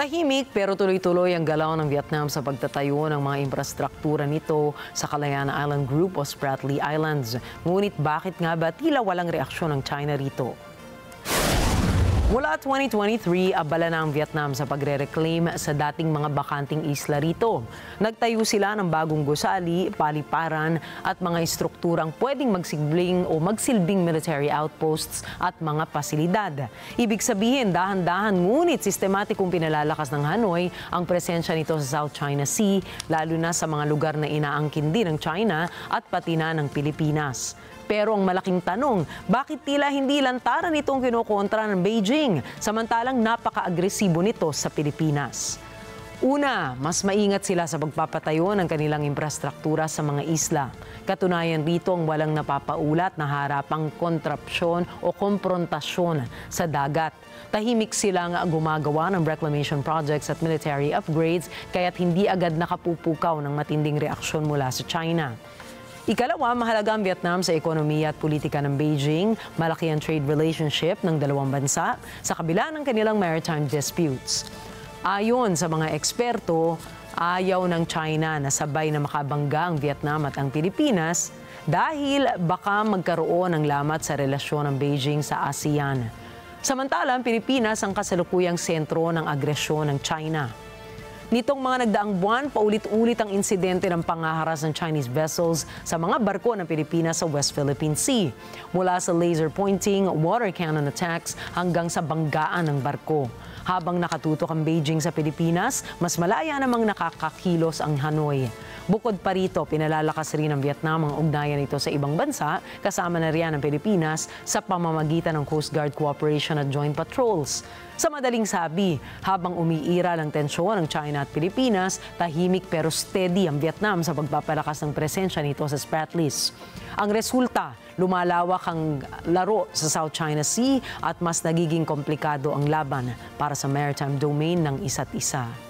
Tahimik pero tuloy-tuloy ang galaw ng Vietnam sa pagtatayo ng mga infrastruktura nito sa Kalayaan Island Group o Spratly Islands. Ngunit bakit nga ba tila walang reaksyon ng China rito? Mula 2023, abala na ang Vietnam sa pagre-reclaim sa dating mga bakanting isla rito. Nagtayo sila ng bagong gusali, paliparan at mga estrukturang pwedeng magsilbing military outposts at mga pasilidad. Ibig sabihin, dahan-dahan ngunit sistematikong pinalalakas ng Hanoi ang presensya nito sa South China Sea, lalo na sa mga lugar na inaangkin din ng China at pati na ng Pilipinas. Pero ang malaking tanong, bakit tila hindi lantaran itong kinokontra ng Beijing, samantalang napaka-agresibo nito sa Pilipinas? Una, mas maingat sila sa pagpapatayo ng kanilang infrastruktura sa mga isla. Katunayan rito ang walang napapaulat na harapang kontrapsyon o komprontasyon sa dagat. Tahimik silang gumagawa ng reclamation projects at military upgrades kaya't hindi agad nakapupukaw ng matinding reaksyon mula sa China. Ikalawa, mahalaga ang Vietnam sa ekonomiya at politika ng Beijing. Malaki ang trade relationship ng dalawang bansa sa kabila ng kanilang maritime disputes. Ayon sa mga eksperto, ayaw ng China na sabay na makabangga ang Vietnam at ang Pilipinas dahil baka magkaroon ng lamat sa relasyon ng Beijing sa ASEAN. Samantala, ang Pilipinas ang kasalukuyang sentro ng agresyon ng China. Nitong mga nagdaang buwan, paulit-ulit ang insidente ng pangaharas ng Chinese vessels sa mga barko ng Pilipinas sa West Philippine Sea. Mula sa laser pointing, water cannon attacks hanggang sa banggaan ng barko. Habang nakatutok ang Beijing sa Pilipinas, mas malaya namang nakakakilos ang Hanoi. Bukod pa rito, pinalalakas rin ng Vietnam ang ugnayan nito sa ibang bansa, kasama na riyan ang Pilipinas sa pamamagitan ng Coast Guard Cooperation at Joint Patrols. Sa madaling sabi, habang umiiral ang tensyon ng China at Pilipinas, tahimik pero steady ang Vietnam sa pagpapalakas ng presensya nito sa Spratlys. Ang resulta, lumalawak ang laro sa South China Sea at mas nagiging komplikado ang laban para sa maritime domain ng isa't isa.